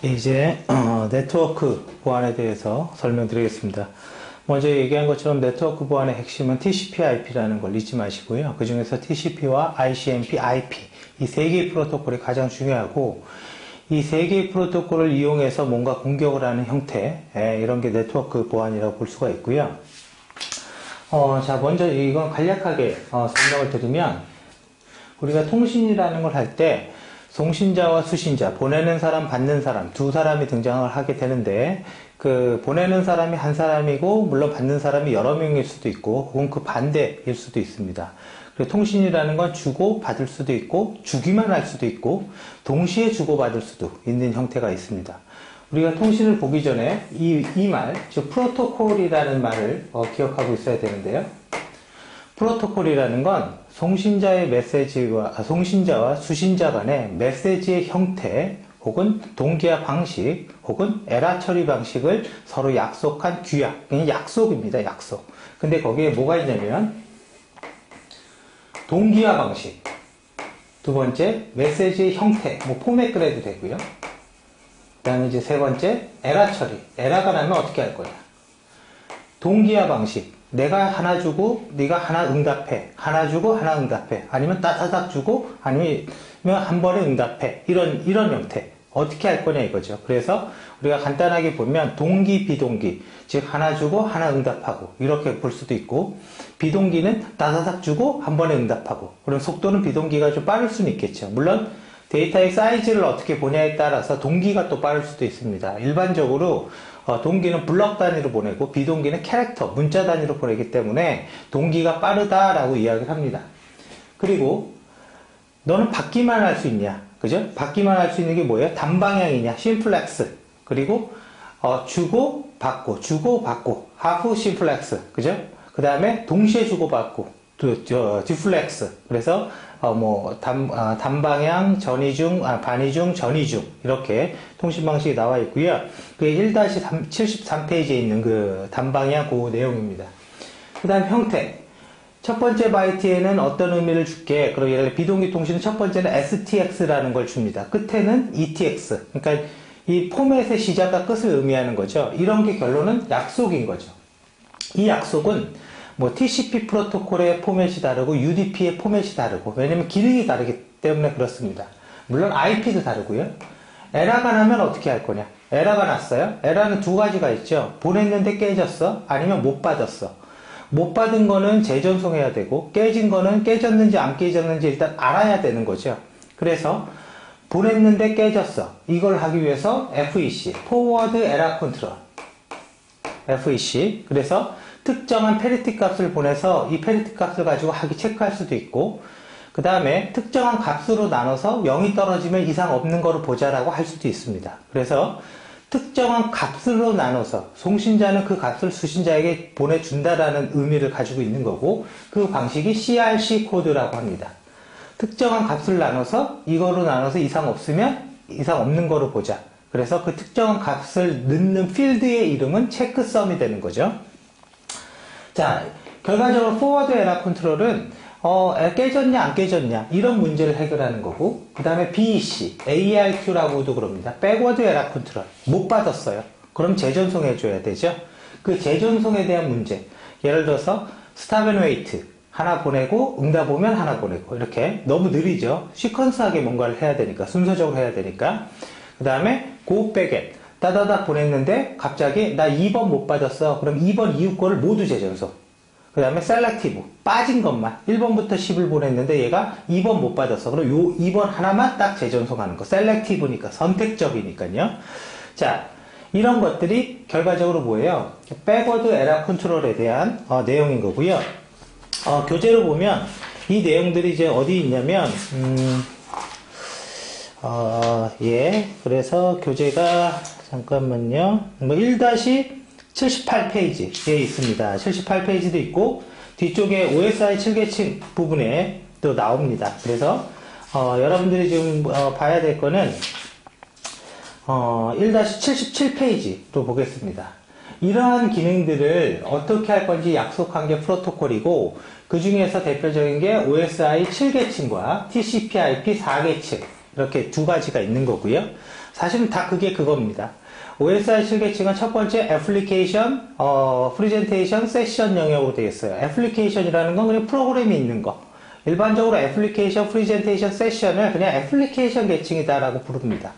이제 네트워크 보안에 대해서 설명드리겠습니다. 먼저 얘기한 것처럼 네트워크 보안의 핵심은 TCP/IP라는 걸 잊지 마시고요. 그 중에서 TCP와 ICMP, IP 이 세 개의 프로토콜이 가장 중요하고, 이 세 개의 프로토콜을 이용해서 뭔가 공격을 하는 형태, 이런 게 네트워크 보안이라고 볼 수가 있고요. 자, 먼저 이건 간략하게 설명을 드리면, 우리가 통신이라는 걸 할 때 송신자와 수신자, 보내는 사람, 받는 사람 두 사람이 등장을 하게 되는데, 그 보내는 사람이 한 사람이고 물론 받는 사람이 여러 명일 수도 있고 혹은 그 반대일 수도 있습니다. 그리고 통신이라는 건 주고 받을 수도 있고 주기만 할 수도 있고 동시에 주고 받을 수도 있는 형태가 있습니다. 우리가 통신을 보기 전에 이 말, 즉 프로토콜이라는 말을 기억하고 있어야 되는데요. 프로토콜이라는 건 송신자의 메시지와 송신자와 수신자 간의 메시지의 형태 혹은 동기화 방식 혹은 에러 처리 방식을 서로 약속한 규약, 그냥 약속입니다. 약속. 근데 거기에 뭐가 있냐면 동기화 방식, 두 번째 메시지의 형태, 뭐 포맷 그래도 되고요. 그 다음에 이제 세 번째 에러 처리, 에러가 나면 어떻게 할 거냐. 동기화 방식, 내가 하나 주고 네가 하나 응답해, 하나 주고 하나 응답해, 아니면 따다닥 주고 아니면 한 번에 응답해, 이런 형태 어떻게 할 거냐 이거죠. 그래서 우리가 간단하게 보면 동기, 비동기, 즉 하나 주고 하나 응답하고 이렇게 볼 수도 있고, 비동기는 따다닥 주고 한 번에 응답하고, 그럼 속도는 비동기가 좀 빠를 수는 있겠죠. 물론 데이터의 사이즈를 어떻게 보냐에 따라서 동기가 또 빠를 수도 있습니다. 일반적으로 동기는 블럭 단위로 보내고 비동기는 캐릭터, 문자 단위로 보내기 때문에 동기가 빠르다라고 이야기를 합니다. 그리고 너는 받기만 할 수 있냐? 그죠? 받기만 할 수 있는 게 뭐예요? 단방향이냐? 심플렉스. 그리고 주고 받고, 주고 받고, 하프 심플렉스. 그죠? 그 다음에 동시에 주고 받고, 디플렉스. 그래서 단방향, 전이중, 반이중, 전이중 이렇게 통신 방식이 나와 있고요. 그게 1-73페이지에 있는 그 단방향 그 내용입니다. 그 다음 형태. 첫 번째 바이트에는 어떤 의미를 줄게. 그리고 예를 들어 비동기 통신은 첫 번째는 STX라는 걸 줍니다. 끝에는 ETX. 그러니까 이 포맷의 시작과 끝을 의미하는 거죠. 이런 게 결론은 약속인 거죠. 이 약속은 뭐 TCP 프로토콜의 포맷이 다르고 UDP의 포맷이 다르고, 왜냐면 기능이 다르기 때문에 그렇습니다. 물론 IP도 다르고요. 에러가 나면 어떻게 할 거냐. 에러가 났어요. 에러는 두 가지가 있죠. 보냈는데 깨졌어, 아니면 못 받았어. 못 받은 거는 재전송해야 되고, 깨진 거는 깨졌는지 안 깨졌는지 일단 알아야 되는 거죠. 그래서 보냈는데 깨졌어, 이걸 하기 위해서 FEC, Forward Error Control, FEC. 그래서 특정한 페리티 값을 보내서 이 페리티 값을 가지고 체크할 수도 있고, 그 다음에 특정한 값으로 나눠서 0이 떨어지면 이상 없는 거로 보자라고 할 수도 있습니다. 그래서 특정한 값으로 나눠서 송신자는 그 값을 수신자에게 보내준다라는 의미를 가지고 있는 거고, 그 방식이 CRC 코드라고 합니다. 특정한 값을 나눠서 이거로 나눠서 이상 없으면 이상 없는 거로 보자. 그래서 그 특정한 값을 넣는 필드의 이름은 체크썸이 되는 거죠. 자, 결과적으로 포워드 에러 컨트롤은 깨졌냐 안 깨졌냐 이런 문제를 해결하는 거고, 그 다음에 BEC, ARQ라고도 그럽니다. 백워드 에러 컨트롤, 못 받았어요. 그럼 재전송해 줘야 되죠. 그 재전송에 대한 문제, 예를 들어서 스탑 앤 웨이트 하나 보내고 응답 오면 하나 보내고, 이렇게 너무 느리죠. 시퀀스하게 뭔가를 해야 되니까, 순서적으로 해야 되니까. 그 다음에 고 백앤, 따다닥 보냈는데 갑자기 나 2번 못 받았어. 그럼 2번 이후 거를 모두 재전송. 그 다음에 셀렉티브, 빠진 것만 1번부터 10을 보냈는데 얘가 2번 못 받았어. 그럼 요 2번 하나만 딱 재전송하는 거. 셀렉티브니까, 선택적이니까요. 자, 이런 것들이 결과적으로 뭐예요? 백워드 에러 컨트롤에 대한 내용인 거고요. 교재로 보면 이 내용들이 이제 어디 있냐면 그래서 교재가 잠깐만요. 뭐 1-78페이지에 있습니다. 78페이지도 있고 뒤쪽에 OSI 7계층 부분에 또 나옵니다. 그래서 여러분들이 지금 봐야 될 거는 1-77페이지로 보겠습니다. 이러한 기능들을 어떻게 할 건지 약속한 게 프로토콜이고, 그 중에서 대표적인 게 OSI 7계층과 TCP/IP 4계층 이렇게 두 가지가 있는 거고요. 사실은 다 그게 그겁니다. OSI 실계층은 첫 번째 애플리케이션, 프레젠테이션, 세션 영역으로 되어 있어요. 애플리케이션이라는 건 그냥 프로그램이 있는 거. 일반적으로 애플리케이션, 프레젠테이션, 세션을 그냥 애플리케이션 계층이다라고 부릅니다.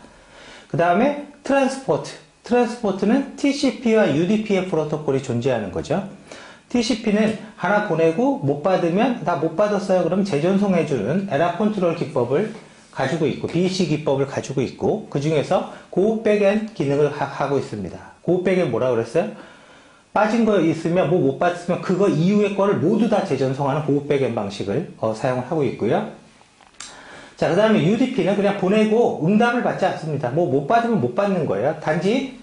그 다음에 트랜스포트. 트랜스포트는 TCP와 UDP의 프로토콜이 존재하는 거죠. TCP는 하나 보내고 못 받으면 다 못 받았어요. 그럼 재전송해주는 에러 컨트롤 기법을 가지고 있고 BEC 기법을 가지고 있고 그 중에서 고급 백엔드 기능을 하고 있습니다. 고급 백엔드 뭐라고 그랬어요? 빠진 거 있으면 뭐 못 받았으면 그거 이후의 거를 모두 다 재전송하는 고급 백엔드 방식을 사용을 하고 있고요. 자, 그 다음에 UDP는 그냥 보내고 응답을 받지 않습니다. 뭐 못 받으면 못 받는 거예요. 단지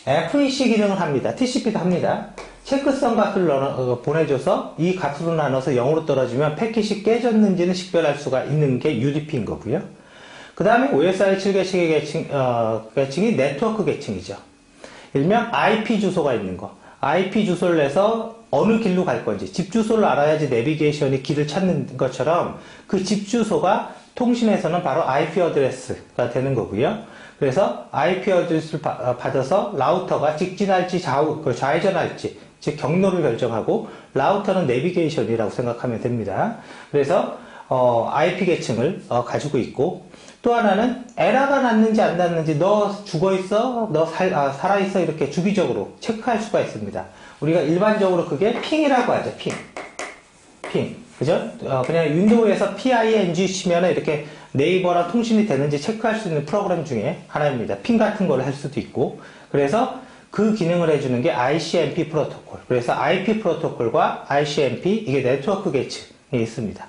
FEC 기능을 합니다. TCP도 합니다. 체크성 값을 보내줘서 이 값으로 나눠서 0으로 떨어지면 패킷이 깨졌는지는 식별할 수가 있는 게 UDP인 거고요. 그 다음에 OSI 7계층의 계층이 네트워크 계층이죠. 일명 IP 주소가 있는 거. IP 주소를 내서 어느 길로 갈 건지 집 주소를 알아야지 내비게이션이 길을 찾는 것처럼 그 집 주소가 통신에서는 바로 IP 어드레스가 되는 거고요. 그래서 IP 어드레스를 받아서 라우터가 직진할지 좌회전할지 즉 경로를 결정하고 라우터는 내비게이션이라고 생각하면 됩니다. 그래서 IP 계층을 가지고 있고 또 하나는 에러가 났는지 안 났는지 너 죽어있어? 너 살아있어? 이렇게 주기적으로 체크할 수가 있습니다. 우리가 일반적으로 그게 핑이라고 하죠. 핑. 그죠? 그냥 윈도우에서 PING 치면은 이렇게 네이버랑 통신이 되는지 체크할 수 있는 프로그램 중에 하나입니다. 핑 같은 걸 할 수도 있고. 그래서 그 기능을 해주는 게 ICMP 프로토콜. 그래서 IP 프로토콜과 ICMP, 이게 네트워크 계층에 있습니다.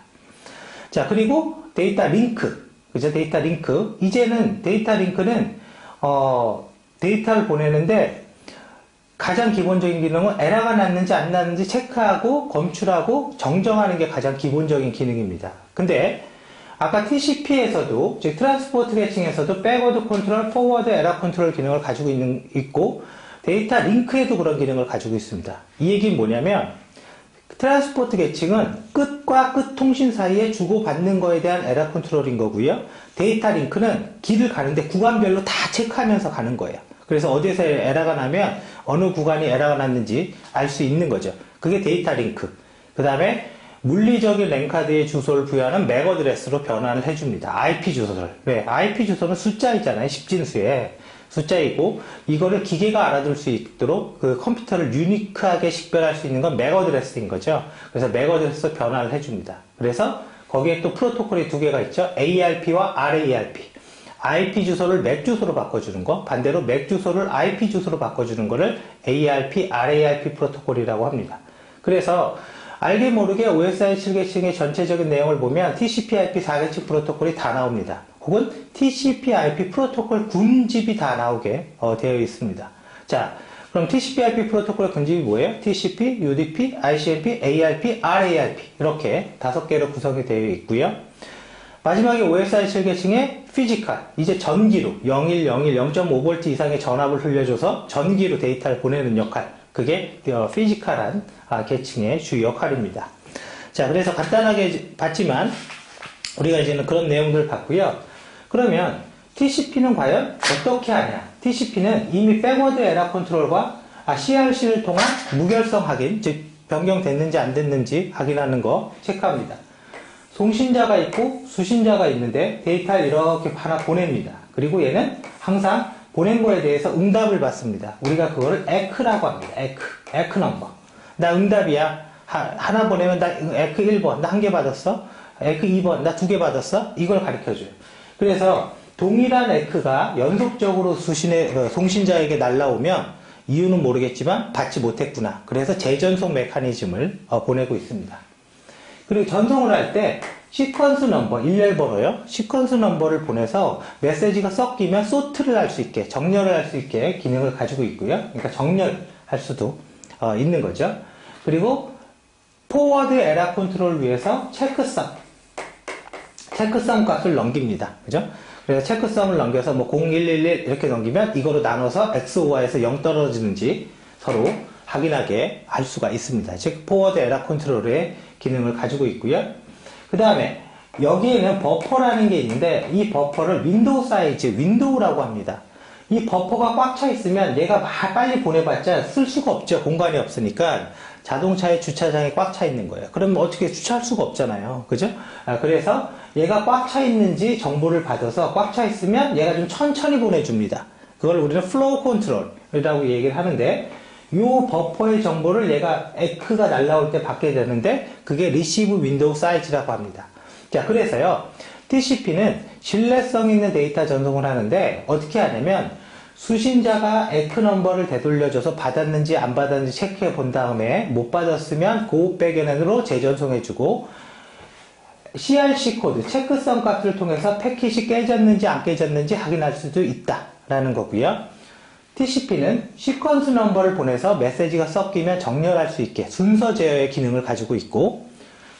자, 그리고 데이터 링크. 그죠? 데이터 링크. 이제는 데이터 링크는, 데이터를 보내는데 가장 기본적인 기능은 에러가 났는지 안 났는지 체크하고 검출하고 정정하는 게 가장 기본적인 기능입니다. 근데 아까 TCP에서도 즉 트랜스포트 계층에서도 백워드 컨트롤, 포워드 에러 컨트롤 기능을 가지고 있고 데이터 링크에도 그런 기능을 가지고 있습니다. 이 얘기는 뭐냐면 트랜스포트 계층은 끝과 끝 통신 사이에 주고받는 거에 대한 에러 컨트롤인 거고요. 데이터 링크는 길을 가는데 구간별로 다 체크하면서 가는 거예요. 그래서 어디에서 에러가 나면 어느 구간이 에러가 났는지 알 수 있는 거죠. 그게 데이터 링크. 그 다음에 물리적인 랜카드의 주소를 부여하는 맥 어드레스로 변환을 해줍니다. IP 주소를. 왜? IP 주소는 숫자이잖아요. 십진수에. 숫자이고 이거를 기계가 알아둘 수 있도록 그 컴퓨터를 유니크하게 식별할 수 있는 건 맥 어드레스인 거죠. 그래서 맥 어드레스로 변환을 해줍니다. 그래서 거기에 또 프로토콜이 두 개가 있죠. ARP와 RARP. IP 주소를 맥 주소로 바꿔주는 거, 반대로 맥 주소를 IP 주소로 바꿔주는 거를 ARP, RARP 프로토콜이라고 합니다. 그래서 알게 모르게 OSI 7계층의 전체적인 내용을 보면 TCP/IP 4계층 프로토콜이 다 나옵니다. 혹은 TCP/IP 프로토콜 군집이 다 나오게 되어 있습니다. 자, 그럼 TCP/IP 프로토콜의 군집이 뭐예요? TCP, UDP, ICMP, ARP, RARP 이렇게 5개로 구성이 되어 있고요. 마지막에 OSI 7계층의 피지컬, 이제 전기로 0101, 0.5V 이상의 전압을 흘려줘서 전기로 데이터를 보내는 역할, 그게 피지컬한 계층의 주 역할입니다. 자, 그래서 간단하게 봤지만 우리가 이제는 그런 내용들을 봤고요. 그러면 TCP는 과연 어떻게 하냐? TCP는 이미 백워드 에러 컨트롤과 CRC를 통한 무결성 확인, 즉 변경됐는지 안 됐는지 확인하는 거 체크합니다. 송신자가 있고 수신자가 있는데 데이터를 이렇게 하나 보냅니다. 그리고 얘는 항상 보낸 거에 대해서 응답을 받습니다. 우리가 그거를 에크라고 합니다. 에크 넘버. 나 응답이야. 하나 보내면 나 에크 1번, 나 한 개 받았어. 에크 2번, 나 2개 받았어. 이걸 가르쳐줘요. 그래서 동일한 에크가 연속적으로 송신자에게 날라오면 이유는 모르겠지만 받지 못했구나. 그래서 재전송 메커니즘을 보내고 있습니다. 그리고 전송을 할 때 시퀀스 넘버, 일렬번호요. 시퀀스 넘버를 보내서 메시지가 섞이면 소트를 할 수 있게, 정렬을 할 수 있게 기능을 가지고 있고요. 그러니까 정렬할 수도 있는 거죠. 그리고 포워드 에러 컨트롤을 위해서 체크성 값을 넘깁니다. 그죠? 그래서 체크성을 넘겨서 뭐 0111 이렇게 넘기면 이거로 나눠서 XOR에서 0 떨어지는지 서로 확인하게 할 수가 있습니다. 즉 포워드 에러 컨트롤의 기능을 가지고 있고요. 그 다음에 여기에는 버퍼라는 게 있는데 이 버퍼를 윈도우 사이즈, 윈도우라고 합니다. 이 버퍼가 꽉 차 있으면 얘가 빨리 보내봤자 쓸 수가 없죠. 공간이 없으니까. 자동차의 주차장이 꽉 차 있는 거예요. 그러면 어떻게 주차할 수가 없잖아요. 그죠? 그래서 얘가 꽉 차 있는지 정보를 받아서 꽉 차 있으면 얘가 좀 천천히 보내줍니다. 그걸 우리는 플로우 컨트롤이라고 얘기를 하는데, 이 버퍼의 정보를 얘가 에크가 날라올 때 받게 되는데, 그게 리시브 윈도우 사이즈라고 합니다. 자, 그래서요, TCP는 신뢰성 있는 데이터 전송을 하는데, 어떻게 하냐면, 수신자가 에크 넘버를 되돌려줘서 받았는지 안 받았는지 체크해 본 다음에 못 받았으면 그 백엔드로 재전송해주고, CRC 코드, 체크성 값을 통해서 패킷이 깨졌는지 안 깨졌는지 확인할 수도 있다라는 거고요. TCP는 시퀀스 넘버를 보내서 메시지가 섞이면 정렬할 수 있게 순서 제어의 기능을 가지고 있고,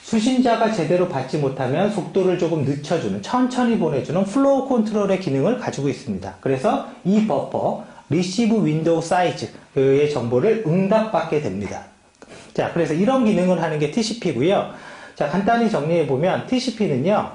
수신자가 제대로 받지 못하면 속도를 조금 늦춰주는, 천천히 보내주는 플로우 컨트롤의 기능을 가지고 있습니다. 그래서 이 버퍼, 리시브 윈도우 사이즈의 정보를 응답받게 됩니다. 자, 그래서 이런 기능을 하는 게 TCP고요. 자, 간단히 정리해보면 TCP는요,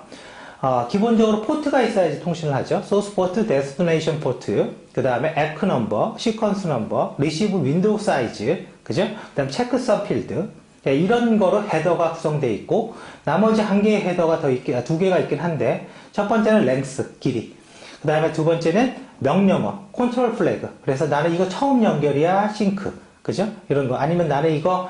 기본적으로 포트가 있어야지 통신을 하죠. 소스 포트, 데스티네이션 포트, 그 다음에 에크 넘버, 시퀀스 넘버, 리시브 윈도우 사이즈, 그죠? 그 다음 체크 서 필드, 이런 거로 헤더가 구성되어 있고, 나머지 한 개의 헤더가 두 개가 있긴 한데, 첫 번째는 랭스, 길이. 그 다음에 두 번째는 명령어, 컨트롤 플래그. 그래서 나는 이거 처음 연결이야, 싱크. 그죠? 이런 거. 아니면 나는 이거,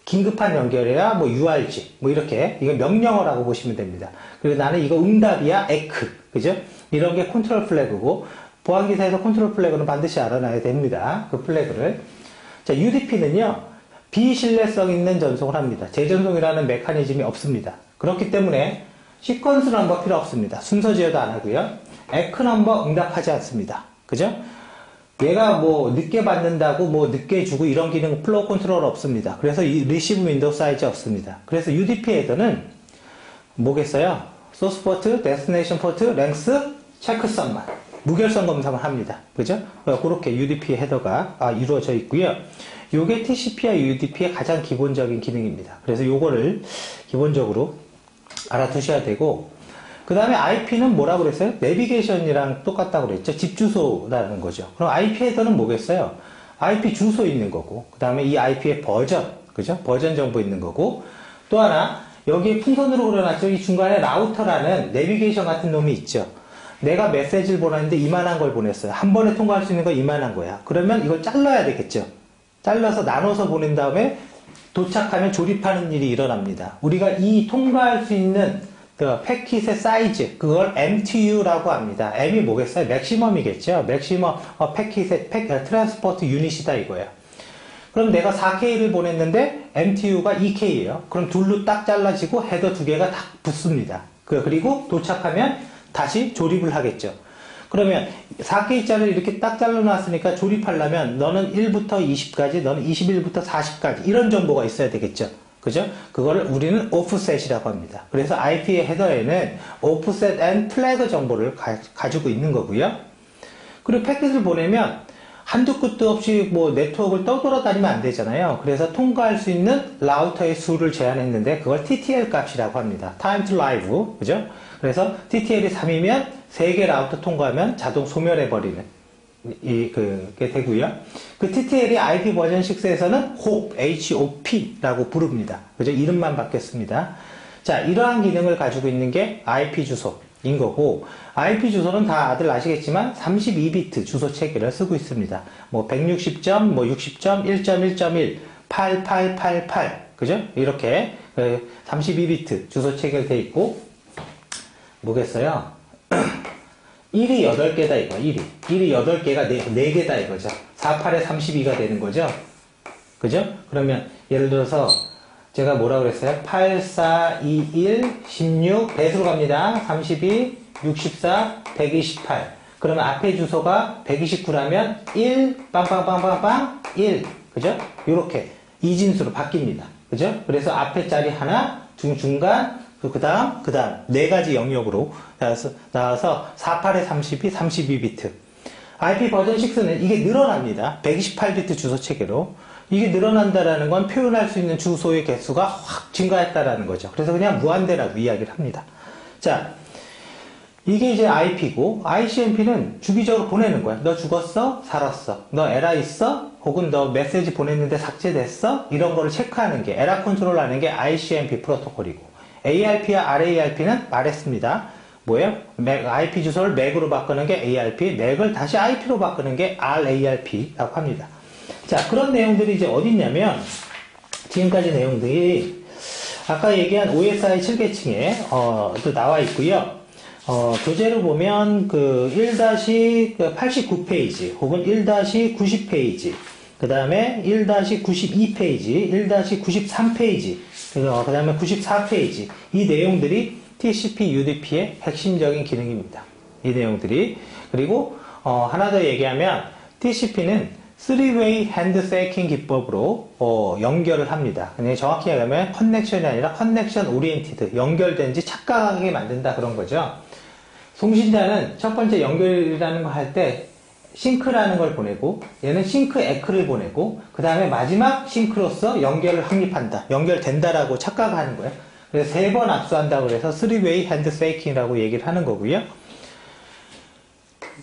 긴급한 연결이야, URG. 이렇게. 이거 명령어라고 보시면 됩니다. 그리고 나는 이거 응답이야, 에크. 그죠? 이런 게 컨트롤 플래그고, 보안기사에서 컨트롤 플래그는 반드시 알아놔야 됩니다. 그 플래그를. 자, UDP는요, 비신뢰성 있는 전송을 합니다. 재전송이라는 메커니즘이 없습니다. 그렇기 때문에 시퀀스 넘버 필요 없습니다. 순서 제어도 안 하고요. 에크 넘버 응답하지 않습니다. 그죠? 얘가 늦게 받는다고 늦게 주고 이런 기능 플로우 컨트롤 없습니다. 그래서 이 리시브 윈도우 사이즈 없습니다. 그래서 UDP 헤더는 뭐겠어요? 소스 포트, 데스티네이션 포트, 랭스, 체크성만. 무결성 검사만 합니다. 그죠? 그렇게 UDP 헤더가 이루어져 있고요. 요게 TCP와 UDP의 가장 기본적인 기능입니다. 그래서 요거를 기본적으로 알아두셔야 되고, 그 다음에 IP는 뭐라고 그랬어요? 내비게이션이랑 똑같다고 그랬죠? 집 주소라는 거죠. 그럼 IP 헤더는 뭐겠어요? IP 주소 있는 거고, 그 다음에 이 IP의 버전, 그죠? 버전 정보 있는 거고, 또 하나, 여기에 풍선으로 그려놨죠? 이 중간에 라우터라는 내비게이션 같은 놈이 있죠? 내가 메시지를 보냈는데 이만한 걸 보냈어요. 한 번에 통과할 수 있는 거 이만한 거야. 그러면 이걸 잘라야 되겠죠? 잘라서 나눠서 보낸 다음에 도착하면 조립하는 일이 일어납니다. 우리가 이 통과할 수 있는 그 패킷의 사이즈, 그걸 MTU라고 합니다. M이 뭐겠어요? 맥시멈이겠죠? 맥시멈 패킷의 트랜스포트 유닛이다 이거예요. 그럼 내가 4K를 보냈는데 MTU가 2K예요. 그럼 둘로 딱 잘라지고 헤더 두 개가 딱 붙습니다. 그리고 도착하면 다시 조립을 하겠죠. 그러면 4K짜리를 이렇게 딱 잘라놨으니까 조립하려면 너는 1부터 20까지, 너는 21부터 40까지 이런 정보가 있어야 되겠죠. 그죠? 그거를 우리는 오프셋이라고 합니다. 그래서 IP의 헤더에는 오프셋 앤 플래그 정보를 가지고 있는 거고요. 그리고 패킷을 보내면 한두 끝도 없이 네트워크를 떠돌아다니면 안 되잖아요. 그래서 통과할 수 있는 라우터의 수를 제한했는데 그걸 TTL 값이라고 합니다. Time to Live. 그죠? 그래서 TTL이 3이면 3개 라우터 통과하면 자동 소멸해버리는 그게 되고요. 그 TTL이 IP 버전 6에서는 HOP라고 부릅니다. 그죠? 이름만 바뀌었습니다. 자, 이러한 기능을 가지고 있는 게 IP 주소인 거고, IP 주소는 다들 아시겠지만 32비트 주소 체계를 쓰고 있습니다. 160점, 60점, 1.1.1, 8888, 그죠? 이렇게 32비트 주소 체계로 되어 있고, 뭐겠어요? 1이 8개다 이거. 1이 8개가 4개다 이거죠. 48에 32가 되는 거죠. 그죠? 그러면 예를 들어서 제가 뭐라고 그랬어요? 8, 4, 2, 1, 16 배수로 갑니다. 32, 64, 128. 그러면 앞에 주소가 129라면 1, 빵빵빵빵빵 1. 그죠? 요렇게 이진수로 바뀝니다. 그죠? 그래서 앞에 자리 하나, 중간, 그 다음, 네 가지 영역으로 나와서 48에 32, 32비트. IP 버전 6는 이게 늘어납니다. 128비트 주소 체계로. 이게 늘어난다라는 건 표현할 수 있는 주소의 개수가 확 증가했다라는 거죠. 그래서 그냥 무한대라고 이야기를 합니다. 자, 이게 이제 IP고, ICMP는 주기적으로 보내는 거야. 너 죽었어? 살았어? 너 에러 있어? 혹은 너 메시지 보냈는데 삭제됐어? 이런 거를 체크하는 게, 에러 컨트롤 하는 게 ICMP 프로토콜이고, ARP와 RARP는 말했습니다. 뭐예요? IP 주소를 MAC으로 바꾸는 게 ARP, MAC을 다시 IP로 바꾸는 게 RARP라고 합니다. 자, 그런 내용들이 이제 어디 있냐면, 지금까지 내용들이, 아까 얘기한 OSI 7계층에, 또 나와 있고요. 교재를 보면 그 1-89페이지 혹은 1-90페이지 그 다음에 1-92페이지 1-93페이지 그 다음에 94페이지 이 내용들이 TCP UDP의 핵심적인 기능입니다. 이 내용들이 그리고 하나 더 얘기하면 TCP는 3-way 핸드쉐이킹 기법으로 연결을 합니다. 정확히 얘기하면 커넥션이 아니라 커넥션 오리엔티드 연결된지 착각하게 만든다 그런 거죠. 송신자는 첫 번째 연결이라는 거 할 때 싱크라는 걸 보내고 얘는 싱크 에크를 보내고 그 다음에 마지막 싱크로서 연결을 확립한다. 연결된다라고 착각하는 거예요. 그래서 3번 압수한다고 해서 3-way 핸드쉐이킹이라고 얘기를 하는 거고요.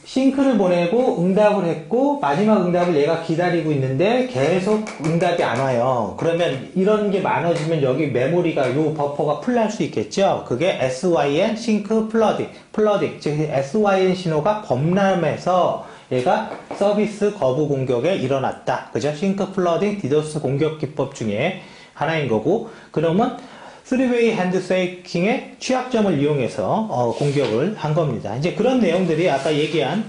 싱크를 보내고 응답을 했고 마지막 응답을 얘가 기다리고 있는데 계속 응답이 안 와요. 그러면 이런 게 많아지면 여기 메모리가 요 버퍼가 풀날 수 있겠죠. 그게 SYN 싱크 플러딩 즉 SYN 신호가 범람해서 얘가 서비스 거부 공격에 일어났다. 그죠? 싱크 플러딩 디도스 공격 기법 중에 하나인 거고 그러면 3-way 핸드쉐이킹의 취약점을 이용해서 공격을 한 겁니다. 이제 그런 내용들이 아까 얘기한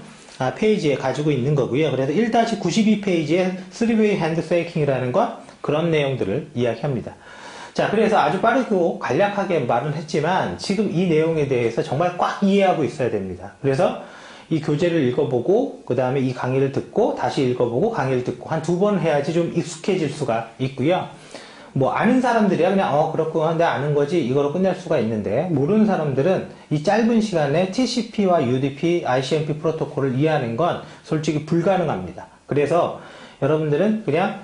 페이지에 가지고 있는 거고요. 그래서 1-92페이지에 3-way 핸드쉐이킹이라는 건 그런 내용들을 이야기합니다. 자, 그래서 아주 빠르고 간략하게 말은 했지만 지금 이 내용에 대해서 정말 꽉 이해하고 있어야 됩니다. 그래서 이 교재를 읽어보고 그 다음에 이 강의를 듣고 다시 읽어보고 강의를 듣고 한 2번 해야지 좀 익숙해질 수가 있고요. 뭐 아는 사람들이야 그냥 그렇구나 내가 아는 거지 이거로 끝낼 수가 있는데 모르는 사람들은 이 짧은 시간에 TCP와 UDP, ICMP 프로토콜을 이해하는 건 솔직히 불가능합니다. 그래서 여러분들은 그냥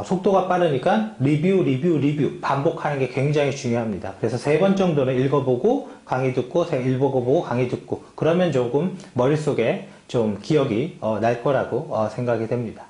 속도가 빠르니까 리뷰 반복하는 게 굉장히 중요합니다. 그래서 3번 정도는 읽어보고 강의 듣고 읽어보고 강의 듣고 그러면 조금 머릿속에 좀 기억이 날 거라고 생각이 됩니다.